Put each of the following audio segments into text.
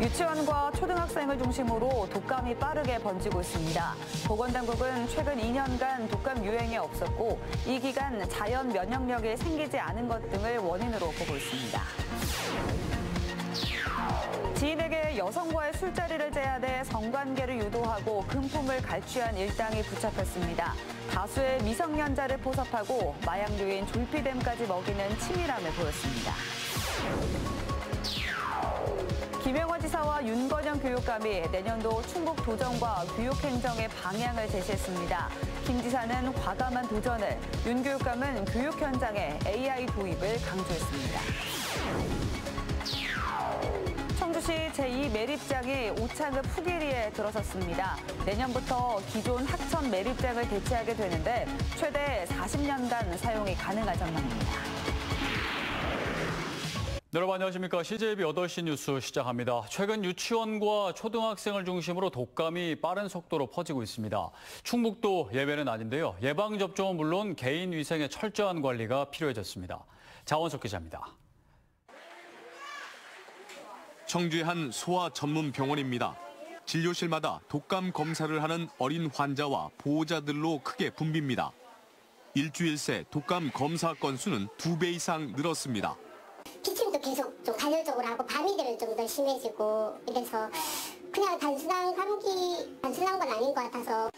유치원과 초등학생을 중심으로 독감이 빠르게 번지고 있습니다. 보건당국은 최근 2년간 독감 유행이 없었고 이 기간 자연 면역력이 생기지 않은 것 등을 원인으로 보고 있습니다. 지인에게 여성과의 술자리를 제안해 성관계를 유도하고 금품을 갈취한 일당이 붙잡혔습니다. 다수의 미성년자를 포섭하고 마약류인 졸피뎀까지 먹이는 치밀함을 보였습니다. 김영화 지사와 윤건영 교육감이 내년도 충북 도정과 교육행정의 방향을 제시했습니다. 김 지사는 과감한 도전을, 윤 교육감은 교육 현장에 AI 도입을 강조했습니다. 청주시 제2 매립장이 오창읍 후기리에 들어섰습니다. 내년부터 기존 하천 매립장을 대체하게 되는데 최대 40년간 사용이 가능할 전망입니다. 네, 여러분 안녕하십니까. CJB 8시 뉴스 시작합니다. 최근 유치원과 초등학생을 중심으로 독감이 빠른 속도로 퍼지고 있습니다. 충북도 예외는 아닌데요. 예방접종은 물론 개인 위생의 철저한 관리가 필요해졌습니다. 자원석 기자입니다. 청주의 한 소아 전문 병원입니다. 진료실마다 독감 검사를 하는 어린 환자와 보호자들로 크게 붐빕니다. 일주일 새 독감 검사 건수는 2배 이상 늘었습니다. 기침도 계속 좀 간헐적으로 하고 밤이 되면 좀 더 심해지고 이래서 그냥 단순한 감기, 단순한 건 아닌 것 같아서.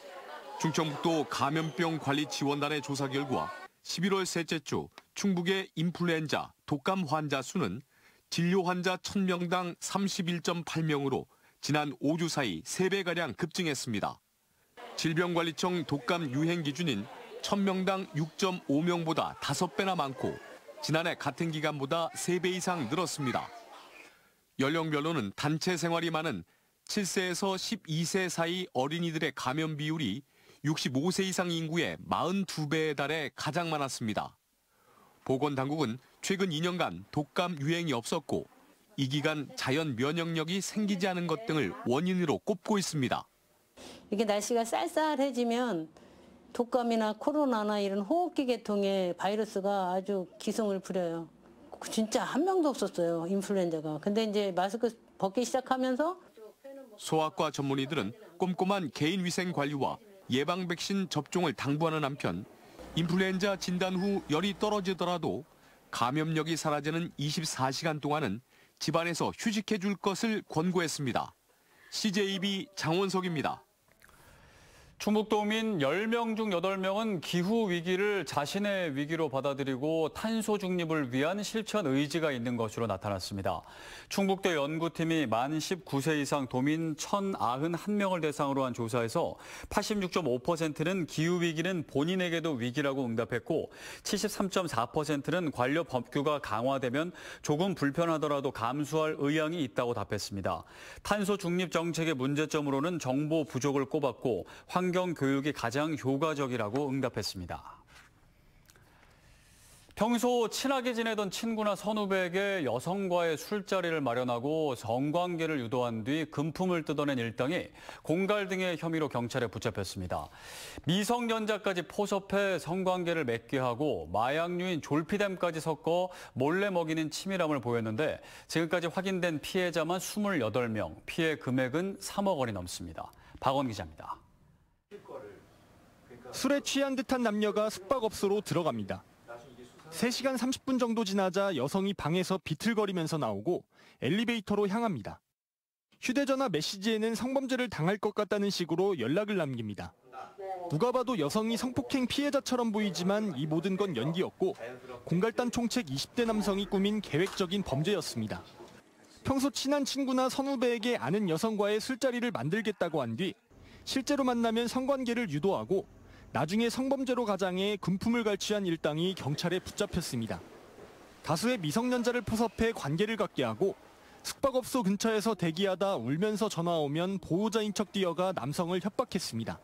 충청북도 감염병 관리 지원단의 조사 결과 11월 셋째 주 충북의 인플루엔자 독감 환자 수는 진료 환자 1000명당 31.8명으로 지난 5주 사이 3배가량 급증했습니다. 질병관리청 독감 유행 기준인 1000명당 6.5명보다 5배나 많고 지난해 같은 기간보다 3배 이상 늘었습니다. 연령별로는 단체 생활이 많은 7세에서 12세 사이 어린이들의 감염 비율이 65세 이상 인구의 42배에 달해 가장 많았습니다. 보건당국은 최근 2년간 독감 유행이 없었고 이 기간 자연 면역력이 생기지 않은 것 등을 원인으로 꼽고 있습니다. 이게 날씨가 쌀쌀해지면 독감이나 코로나나 이런 호흡기 계통의 바이러스가 아주 기승을 부려요. 진짜 한 명도 없었어요, 인플루엔자가. 근데 이제 마스크 벗기 시작하면서 소아과 전문의들은 꼼꼼한 개인 위생 관리와 예방 백신 접종을 당부하는 한편 인플루엔자 진단 후 열이 떨어지더라도 감염력이 사라지는 24시간 동안은 집안에서 휴식해 줄 것을 권고했습니다. CJB 장원석입니다. 충북도민 10명 중 8명은 기후위기를 자신의 위기로 받아들이고 탄소 중립을 위한 실천 의지가 있는 것으로 나타났습니다. 충북도 연구팀이 만 19세 이상 도민 1,091명을 대상으로 한 조사에서 86.5%는 기후위기는 본인에게도 위기라고 응답했고 73.4%는 관련 법규가 강화되면 조금 불편하더라도 감수할 의향이 있다고 답했습니다. 탄소 중립 정책의 문제점으로는 정보 부족을 꼽았고 환경 교육이 가장 효과적이라고 응답했습니다. 평소 친하게 지내던 친구나 선후배에게 여성과의 술자리를 마련하고 성관계를 유도한 뒤 금품을 뜯어낸 일당이 공갈 등의 혐의로 경찰에 붙잡혔습니다. 미성년자까지 포섭해 성관계를 맺게 하고 마약류인 졸피뎀까지 섞어 몰래 먹이는 치밀함을 보였는데 지금까지 확인된 피해자만 28명, 피해 금액은 3억 원이 넘습니다. 박원 기자입니다. 술에 취한 듯한 남녀가 숙박업소로 들어갑니다. 3시간 30분 정도 지나자 여성이 방에서 비틀거리면서 나오고 엘리베이터로 향합니다. 휴대전화 메시지에는 성범죄를 당할 것 같다는 식으로 연락을 남깁니다. 누가 봐도 여성이 성폭행 피해자처럼 보이지만 이 모든 건 연기였고 공갈단 총책 20대 남성이 꾸민 계획적인 범죄였습니다. 평소 친한 친구나 선후배에게 아는 여성과의 술자리를 만들겠다고 한 뒤 실제로 만나면 성관계를 유도하고 나중에 성범죄로 가장해 금품을 갈취한 일당이 경찰에 붙잡혔습니다. 다수의 미성년자를 포섭해 관계를 갖게 하고 숙박업소 근처에서 대기하다 울면서 전화 오면 보호자인 척 뛰어가 남성을 협박했습니다.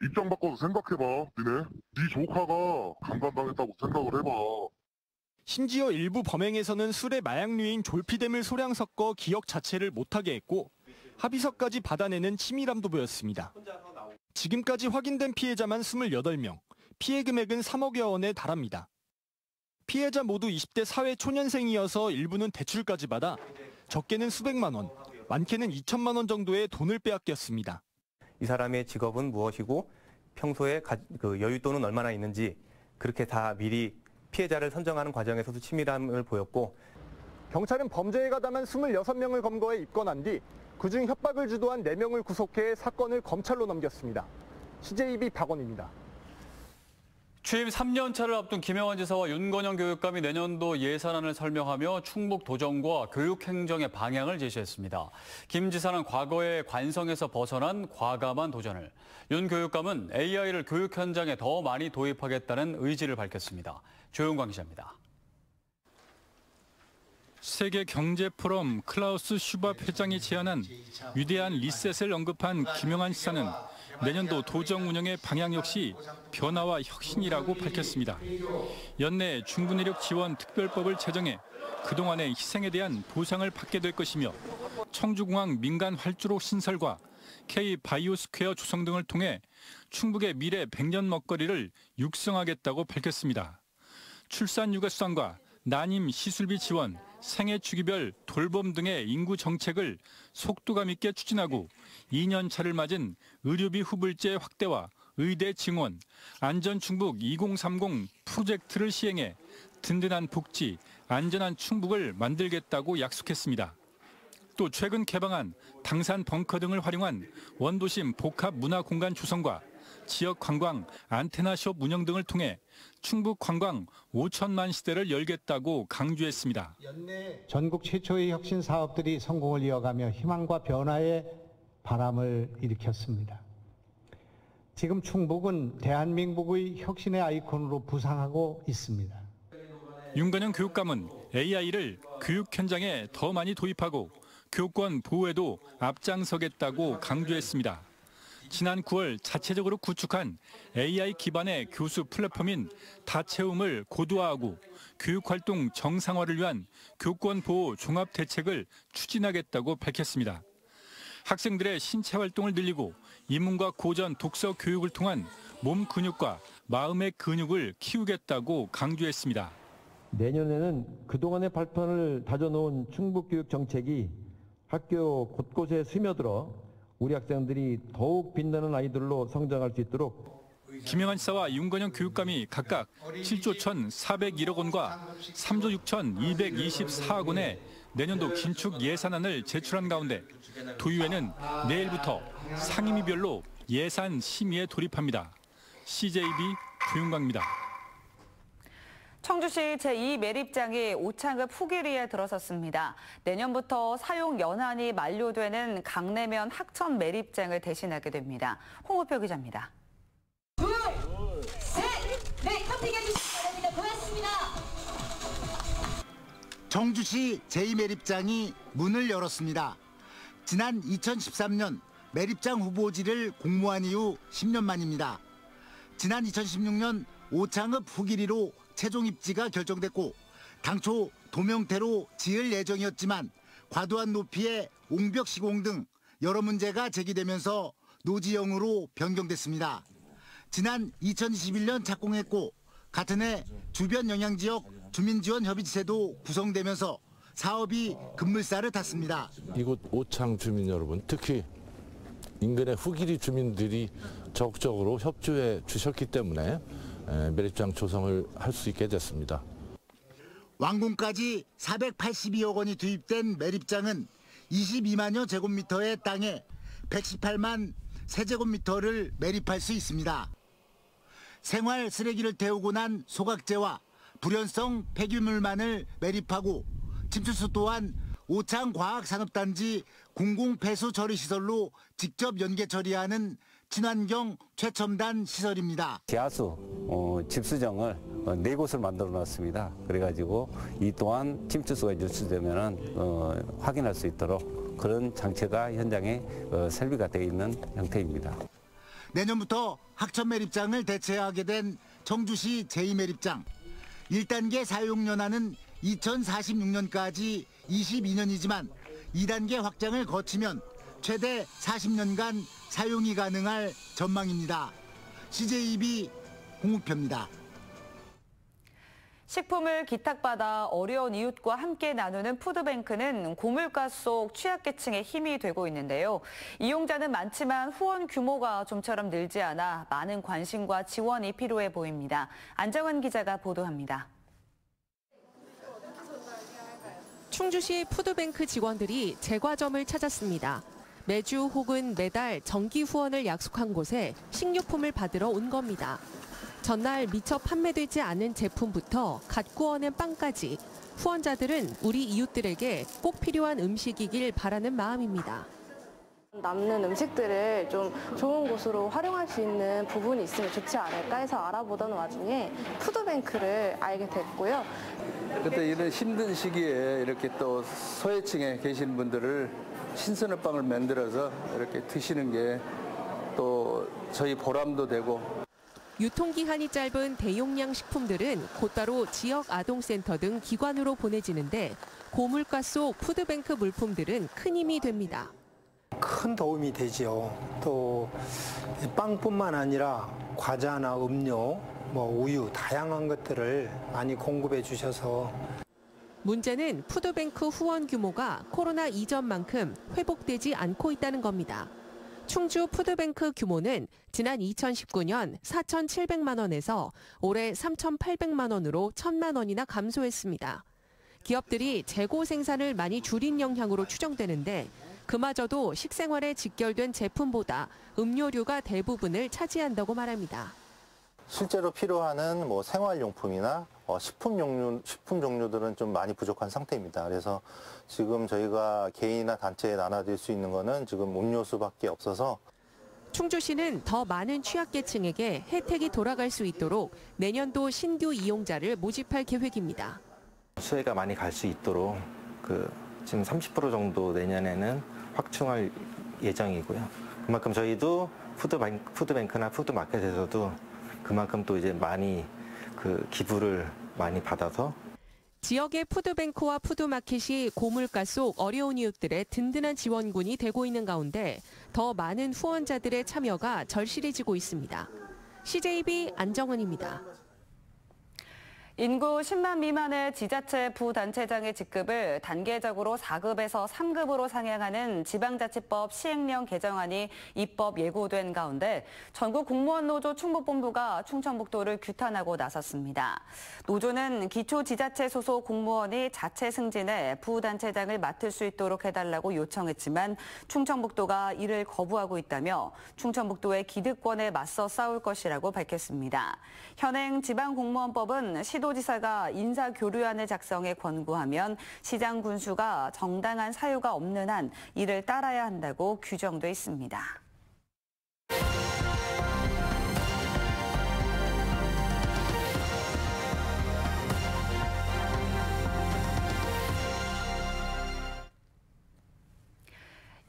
입장 바꿔서 생각해봐. 네 조카가 강간당했다고 생각을 해봐. 심지어 일부 범행에서는 술에 마약류인 졸피뎀을 소량 섞어 기억 자체를 못하게 했고 합의서까지 받아내는 치밀함도 보였습니다. 지금까지 확인된 피해자만 28명, 피해 금액은 3억여 원에 달합니다. 피해자 모두 20대 사회 초년생이어서 일부는 대출까지 받아 적게는 수백만 원, 많게는 2천만 원 정도의 돈을 빼앗겼습니다. 이 사람의 직업은 무엇이고 평소에 여윳돈은 얼마나 있는지 그렇게 다 미리 피해자를 선정하는 과정에서도 치밀함을 보였고 경찰은 범죄에 가담한 26명을 검거해 입건한 뒤 그중 협박을 주도한 4명을 구속해 사건을 검찰로 넘겼습니다. CJB 박원입니다. 취임 3년 차를 앞둔 김영환 지사와 윤건영 교육감이 내년도 예산안을 설명하며 충북 도정과 교육행정의 방향을 제시했습니다. 김 지사는 과거의 관성에서 벗어난 과감한 도전을, 윤 교육감은 AI를 교육 현장에 더 많이 도입하겠다는 의지를 밝혔습니다. 조용광 기자입니다. 세계 경제 포럼 클라우스 슈밥 회장이 제안한 위대한 리셋을 언급한 김영환 지사는 내년도 도정 운영의 방향 역시 변화와 혁신이라고 밝혔습니다. 연내 중부내력 지원 특별법을 제정해 그동안의 희생에 대한 보상을 받게 될 것이며 청주공항 민간 활주로 신설과 K-바이오스퀘어 조성 등을 통해 충북의 미래 100년 먹거리를 육성하겠다고 밝혔습니다. 출산 육아 수당과 난임 시술비 지원, 생애 주기별 돌봄 등의 인구 정책을 속도감 있게 추진하고 2년 차를 맞은 의료비 후불제 확대와 의대 증원, 안전충북 2030 프로젝트를 시행해 든든한 복지, 안전한 충북을 만들겠다고 약속했습니다. 또 최근 개방한 당산 벙커 등을 활용한 원도심 복합 문화공간 조성과 지역 관광 안테나숍 운영 등을 통해 충북 관광 5천만 시대를 열겠다고 강조했습니다. 전국 최초의 혁신 사업들이 성공을 이어가며 희망과 변화의 바람을 일으켰습니다. 지금 충북은 대한민국의 혁신의 아이콘으로 부상하고 있습니다. 윤건영 교육감은 AI를 교육 현장에 더 많이 도입하고 교권 보호에도 앞장서겠다고 강조했습니다. 지난 9월 자체적으로 구축한 AI 기반의 교수 플랫폼인 다채움을 고도화하고 교육활동 정상화를 위한 교권 보호 종합 대책을 추진하겠다고 밝혔습니다. 학생들의 신체 활동을 늘리고 인문과 고전 독서 교육을 통한 몸 근육과 마음의 근육을 키우겠다고 강조했습니다. 내년에는 그동안의 발판을 다져놓은 충북교육 정책이 학교 곳곳에 스며들어 우리 학생들이 더욱 빛나는 아이들로 성장할 수 있도록 김영환 지사와 윤건영 교육감이 각각 7조 1,401억 원과 3조 6,224억 원의 내년도 긴축 예산안을 제출한 가운데 도의회는 내일부터 상임위별로 예산 심의에 돌입합니다. CJB 조윤광입니다. 청주시 제2매립장이 오창읍 후기리에 들어섰습니다. 내년부터 사용 연한이 만료되는 강내면 학천 매립장을 대신하게 됩니다. 홍우표 기자입니다. 둘, 셋, 네, 컨택해 주시기 바랍니다. 고맙습니다. 청주시 제2매립장이 문을 열었습니다. 지난 2013년 매립장 후보지를 공모한 이후 10년 만입니다. 지난 2016년 오창읍 후기리로 최종 입지가 결정됐고 당초 도명태로 지을 예정이었지만 과도한 높이의 옹벽 시공 등 여러 문제가 제기되면서 노지형으로 변경됐습니다. 지난 2021년 착공했고 같은 해 주변 영향지역 주민지원협의체도 구성되면서 사업이 급물살을 탔습니다. 이곳 오창 주민 여러분, 특히 인근의 후기리 주민들이 적극적으로 협조해 주셨기 때문에 매립장 조성을 할 수 있게 됐습니다. 완공까지 482억 원이 투입된 매립장은 22만여 제곱미터의 땅에 118만 세제곱미터를 매립할 수 있습니다. 생활 쓰레기를 태우고 난 소각재와 불연성 폐기물만을 매립하고 침투수 또한 오창과학산업단지 공공폐수 처리시설로 직접 연계 처리하는 친환경 최첨단 시설입니다. 지하수 집수정을 4곳을 만들어 놨습니다. 그래가지고 이 또한 침투수가 유출되면 확인할 수 있도록 그런 장치가 현장에 설비가 되어 있는 형태입니다. 내년부터 학천 매립장을 대체하게 된 청주시 제2매립장. 1단계 사용연한은 2046년까지 22년이지만 2단계 확장을 거치면 최대 40년간 사용이 가능할 전망입니다. CJB 홍우표입니다. 식품을 기탁받아 어려운 이웃과 함께 나누는 푸드뱅크는 고물가 속 취약계층의 힘이 되고 있는데요. 이용자는 많지만 후원 규모가 좀처럼 늘지 않아 많은 관심과 지원이 필요해 보입니다. 안정환 기자가 보도합니다. 충주시 푸드뱅크 직원들이 제과점을 찾았습니다. 매주 혹은 매달 정기 후원을 약속한 곳에 식료품을 받으러 온 겁니다. 전날 미처 판매되지 않은 제품부터 갓 구워낸 빵까지 후원자들은 우리 이웃들에게 꼭 필요한 음식이길 바라는 마음입니다. 남는 음식들을 좀 좋은 곳으로 활용할 수 있는 부분이 있으면 좋지 않을까 해서 알아보던 와중에 푸드뱅크를 알게 됐고요. 그때 이런 힘든 시기에 이렇게 또 소외층에 계신 분들을 신선한 빵을 만들어서 이렇게 드시는 게 또 저희 보람도 되고. 유통기한이 짧은 대용량 식품들은 곧바로 지역 아동센터 등 기관으로 보내지는데 고물가 속 푸드뱅크 물품들은 큰 힘이 됩니다. 큰 도움이 되죠. 또 빵뿐만 아니라 과자나 음료, 우유 다양한 것들을 많이 공급해 주셔서. 문제는 푸드뱅크 후원 규모가 코로나 이전만큼 회복되지 않고 있다는 겁니다. 충주 푸드뱅크 규모는 지난 2019년 4,700만 원에서 올해 3,800만 원으로 1,000만 원이나 감소했습니다. 기업들이 재고 생산을 많이 줄인 영향으로 추정되는데 그마저도 식생활에 직결된 제품보다 음료류가 대부분을 차지한다고 말합니다. 실제로 필요하는 생활용품이나 식품 종류들은 좀 많이 부족한 상태입니다. 그래서 지금 저희가 개인이나 단체에 나눠드릴 수 있는 거는 지금 음료수밖에 없어서. 충주시는 더 많은 취약계층에게 혜택이 돌아갈 수 있도록 내년도 신규 이용자를 모집할 계획입니다. 수혜가 많이 갈 수 있도록 지금 30% 정도 내년에는 확충할 예정이고요. 그만큼 저희도 푸드뱅크나 푸드마켓에서도 그만큼 또 이제 많이 기부를 많이 받아서. 지역의 푸드뱅크와 푸드마켓이 고물가 속 어려운 이웃들의 든든한 지원군이 되고 있는 가운데 더 많은 후원자들의 참여가 절실해지고 있습니다. CJB 안정은입니다. 인구 10만 미만의 지자체 부단체장의 직급을 단계적으로 4급에서 3급으로 상향하는 지방자치법 시행령 개정안이 입법 예고된 가운데 전국 공무원 노조 충북본부가 충청북도를 규탄하고 나섰습니다. 노조는 기초지자체 소속 공무원이 자체 승진해 부단체장을 맡을 수 있도록 해달라고 요청했지만 충청북도가 이를 거부하고 있다며 충청북도의 기득권에 맞서 싸울 것이라고 밝혔습니다. 현행 지방공무원법은 시도지사가 인사교류안을 작성해 권고하면 시장 군수가 정당한 사유가 없는 한 이를 따라야 한다고 규정돼 있습니다.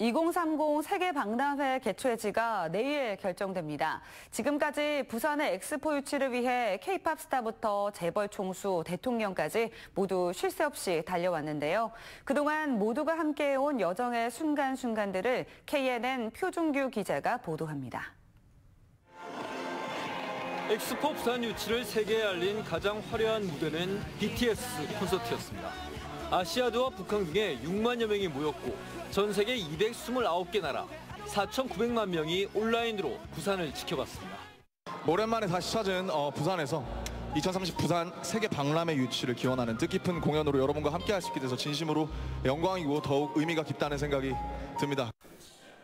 (2030) 세계박람회 개최지가 내일 결정됩니다. 지금까지 부산의 엑스포 유치를 위해 K-팝 스타부터 재벌 총수, 대통령까지 모두 쉴 새 없이 달려왔는데요. 그동안 모두가 함께해온 여정의 순간순간들을 KNN 표준규 기자가 보도합니다. 엑스포 부산 유치를 세계에 알린 가장 화려한 무대는 BTS 콘서트였습니다. 아시아드와 북한 등에 6만여 명이 모였고 전 세계 229개 나라 4,900만 명이 온라인으로 부산을 지켜봤습니다. 오랜만에 다시 찾은 부산에서 2030 부산 세계 박람회 유치를 기원하는 뜻깊은 공연으로 여러분과 함께 할 수 있게 돼서 진심으로 영광이고 더욱 의미가 깊다는 생각이 듭니다.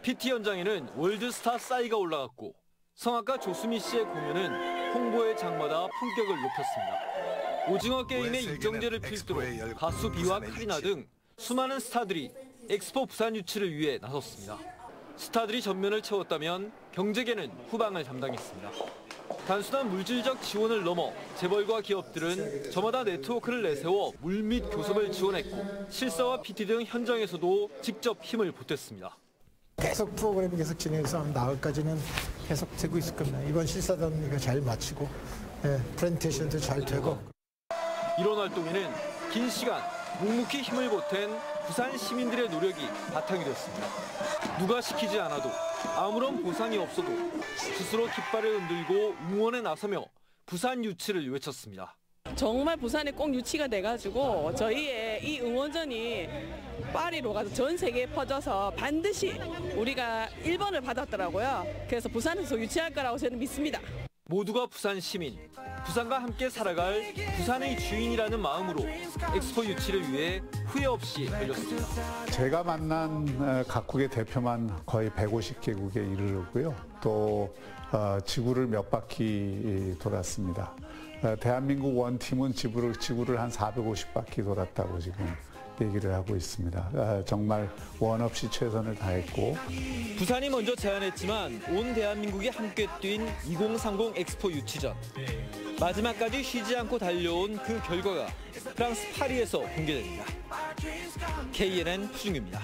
PT 현장에는 월드스타 싸이가 올라갔고 성악가 조수미 씨의 공연은 홍보의 장마다 품격을 높였습니다. 오징어 게임의 이정재를 필두로 가수 비와 카리나 등 수많은 스타들이 엑스포 부산 유치를 위해 나섰습니다. 스타들이 전면을 채웠다면 경제계는 후방을 담당했습니다. 단순한 물질적 지원을 넘어 재벌과 기업들은 저마다 네트워크를 내세워 물 및 교섭을 지원했고 실사와 PT 등 현장에서도 직접 힘을 보탰습니다. 계속 프로그램이 계속 진행해서 나흘까지는 계속 되고 있을 겁니다. 이번 실사단 이거 잘 마치고 프레젠테이션도 잘 되고. 이런 활동에는 긴 시간 묵묵히 힘을 보탠 부산 시민들의 노력이 바탕이 됐습니다. 누가 시키지 않아도 아무런 보상이 없어도 스스로 깃발을 흔들고 응원에 나서며 부산 유치를 외쳤습니다. 정말 부산에 꼭 유치가 돼가지고 저희의 이 응원전이 파리로 가서 전 세계에 퍼져서 반드시 우리가 1번을 받았더라고요. 그래서 부산에서 유치할 거라고 저는 믿습니다. 모두가 부산 시민, 부산과 함께 살아갈 부산의 주인이라는 마음으로 엑스포 유치를 위해 후회 없이 달렸습니다. 제가 만난 각국의 대표만 거의 150개국에 이르르고요. 또 지구를 몇 바퀴 돌았습니다. 대한민국 원팀은 지구를 한 450바퀴 돌았다고 지금 얘기를 하고 있습니다. 정말 원 없이 최선을 다했고. 부산이 먼저 제안했지만 온 대한민국이 함께 뛴 2030 엑스포 유치전. 마지막까지 쉬지 않고 달려온 그 결과가 프랑스 파리에서 공개됩니다. KNN 후중입니다.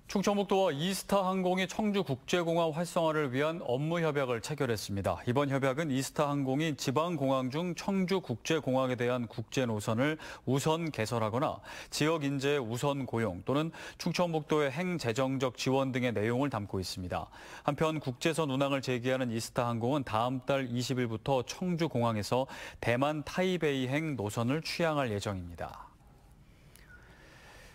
충청북도와 이스타항공이 청주국제공항 활성화를 위한 업무 협약을 체결했습니다. 이번 협약은 이스타항공이 지방공항 중 청주국제공항에 대한 국제 노선을 우선 개설하거나 지역 인재의 우선 고용 또는 충청북도의 행재정적 지원 등의 내용을 담고 있습니다. 한편 국제선 운항을 재개하는 이스타항공은 다음 달 20일부터 청주공항에서 대만 타이베이행 노선을 취항할 예정입니다.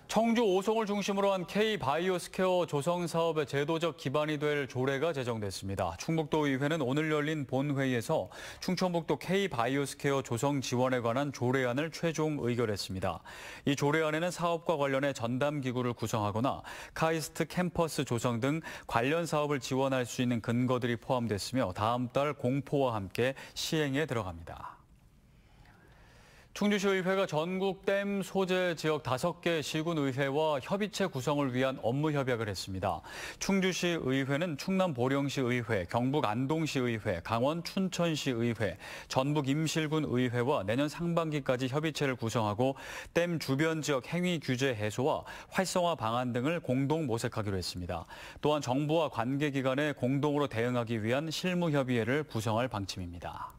청주 오송을 중심으로 한 K-바이오스퀘어 조성 사업의 제도적 기반이 될 조례가 제정됐습니다. 충북도의회는 오늘 열린 본회의에서 충청북도 K-바이오스퀘어 조성 지원에 관한 조례안을 최종 의결했습니다. 이 조례안에는 사업과 관련해 전담기구를 구성하거나 카이스트 캠퍼스 조성 등 관련 사업을 지원할 수 있는 근거들이 포함됐으며 다음 달 공포와 함께 시행에 들어갑니다. 충주시의회가 전국 댐 소재 지역 5개 시군의회와 협의체 구성을 위한 업무 협약을 했습니다. 충주시의회는 충남 보령시의회, 경북 안동시의회, 강원 춘천시의회, 전북 임실군의회와 내년 상반기까지 협의체를 구성하고 댐 주변 지역 행위 규제 해소와 활성화 방안 등을 공동 모색하기로 했습니다. 또한 정부와 관계기관에 공동으로 대응하기 위한 실무협의회를 구성할 방침입니다.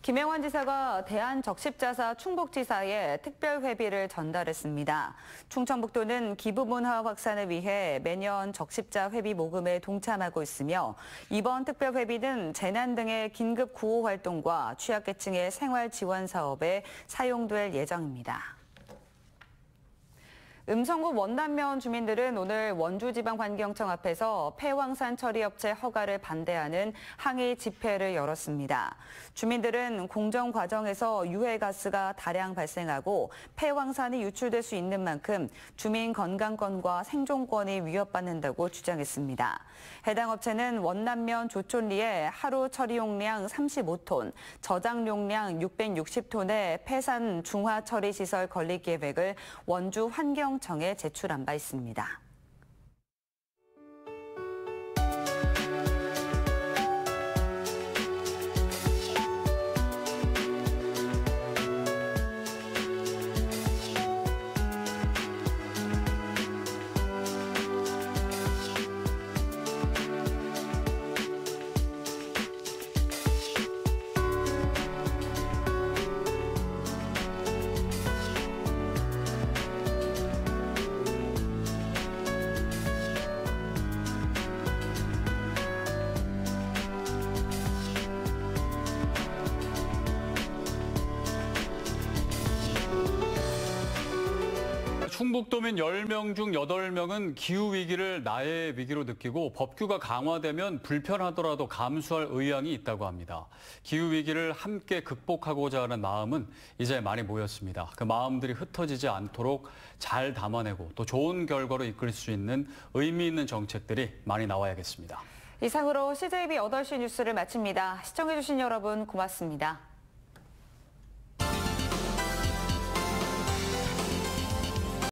김영환 지사가 대한적십자사 충북지사에 특별회비를 전달했습니다. 충청북도는 기부문화 확산을 위해 매년 적십자 회비 모금에 동참하고 있으며 이번 특별회비는 재난 등의 긴급 구호 활동과 취약계층의 생활 지원 사업에 사용될 예정입니다. 음성군 원남면 주민들은 오늘 원주지방환경청 앞에서 폐황산 처리업체 허가를 반대하는 항의 집회를 열었습니다. 주민들은 공정 과정에서 유해가스가 다량 발생하고 폐황산이 유출될 수 있는 만큼 주민 건강권과 생존권이 위협받는다고 주장했습니다. 해당 업체는 원남면 조촌리에 하루 처리 용량 35톤, 저장 용량 660톤의 폐산 중화 처리 시설 건립 계획을 원주 환경청에 제출한 바 있습니다. 충북도민 10명 중 8명은 기후위기를 나의 위기로 느끼고 법규가 강화되면 불편하더라도 감수할 의향이 있다고 합니다. 기후위기를 함께 극복하고자 하는 마음은 이제 많이 모였습니다. 그 마음들이 흩어지지 않도록 잘 담아내고 또 좋은 결과로 이끌 수 있는 의미 있는 정책들이 많이 나와야겠습니다. 이상으로 CJB 8시 뉴스를 마칩니다. 시청해주신 여러분 고맙습니다.